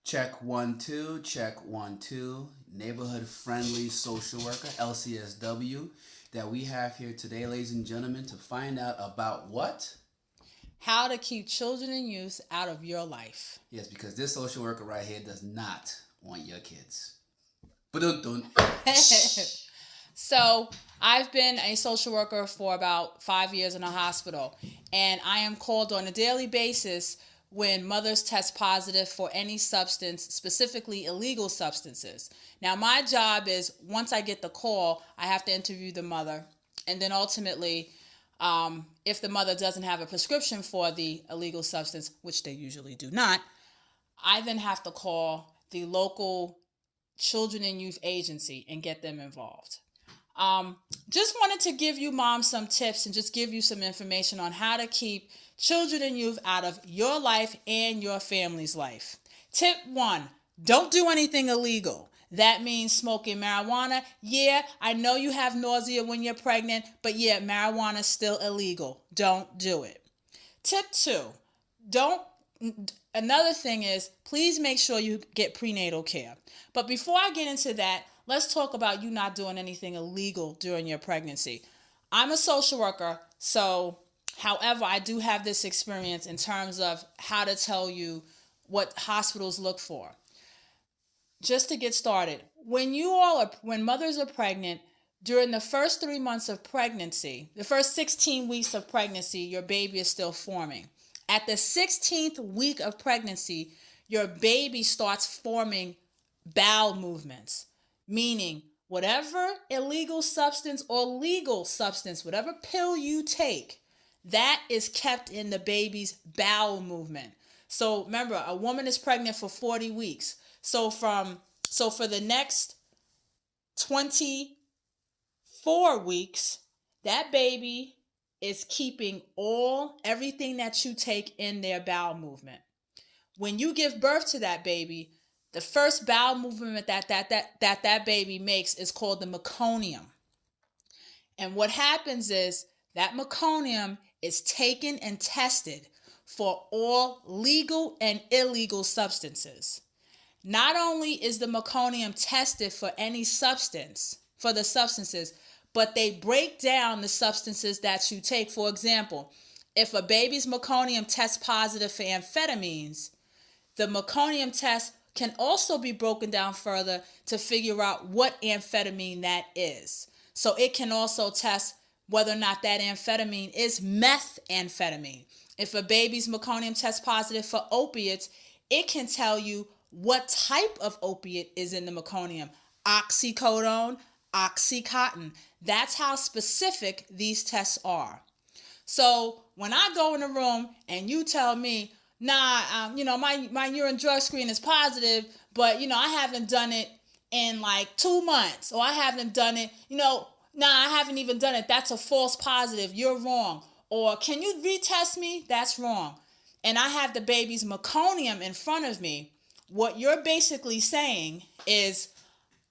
Check 1 2, check 1 2. Neighborhood friendly social worker, LCSW, that we have here today, ladies and gentlemen, to find out about what? How to keep children and youth out of your life. Yes, because this social worker right here does not want your kids. Ba-dun-dun. So, I've been a social worker for about 5 years in a hospital, and I am called on a daily basis when mothers test positive for any substance, specifically illegal substances. Now, my job is once I get the call, I have to interview the mother, and then ultimately, if the mother doesn't have a prescription for the illegal substance, which they usually do not, I then have to call the local children and youth agency and get them involved. Just wanted to give you mom some tips and just give you some information on how to keep children and youth out of your life and your family's life. Tip 1, don't do anything illegal. That means smoking marijuana. Yeah, I know you have nausea when you're pregnant, but yeah, marijuana is still illegal. Don't do it. Tip 2, don't another thing is please make sure you get prenatal care. But before I get into that, let's talk about you not doing anything illegal during your pregnancy. I'm a social worker, so however, I do have this experience in terms of how to tell you what hospitals look for. Just to get started, when mothers are pregnant, during the first 3 months of pregnancy, the first 16 weeks of pregnancy, your baby is still forming. At the 16th week of pregnancy, your baby starts forming bowel movements, meaning whatever illegal substance or legal substance, whatever pill you take, that is kept in the baby's bowel movement. So remember, a woman is pregnant for 40 weeks. So for the next 24 weeks, that baby is keeping everything that you take in their bowel movement. When you give birth to that baby, the first bowel movement that baby makes is called the meconium. And what happens is that meconium is taken and tested for all legal and illegal substances. Not only is the meconium tested for any substance, for the substances, but they break down the substances that you take. For example, if a baby's meconium tests positive for amphetamines, the meconium test can also be broken down further to figure out what amphetamine that is. So it can also test whether or not that amphetamine is methamphetamine. If a baby's meconium tests positive for opiates, it can tell you what type of opiate is in the meconium. Oxycodone, Oxycontin. That's how specific these tests are. So when I go in the room and you tell me, my urine drug screen is positive, but, I haven't done it in like 2 months, or I haven't done it, I haven't even done it. That's a false positive. You're wrong. Or can you retest me? That's wrong. And I have the baby's meconium in front of me. What you're basically saying is,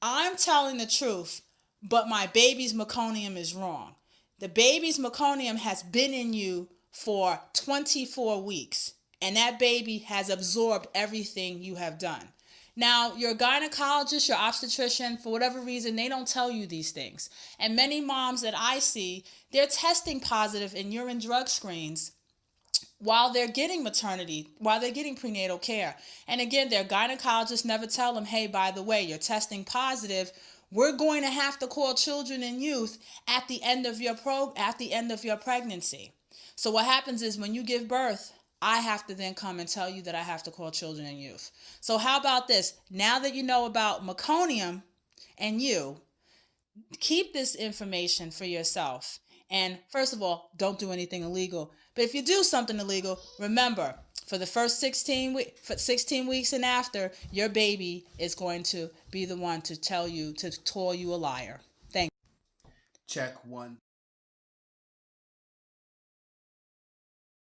I'm telling the truth, but my baby's meconium is wrong. The baby's meconium has been in you for 24 weeks, and that baby has absorbed everything you have done. Now, your gynecologist, your obstetrician, for whatever reason, they don't tell you these things. And many moms that I see, they're testing positive in urine drug screens while they're getting prenatal care. And again, their gynecologists never tell them, hey, by the way, you're testing positive. We're going to have to call children and youth at the end of your pregnancy. So what happens is when you give birth, I have to then come and tell you that I have to call children and youth. So how about this? Now that you know about meconium and you, keep this information for yourself. And first of all, don't do anything illegal. But if you do something illegal, remember, for the first 16 weeks and after, your baby is going to be the one to call you a liar. Thank you. Check 1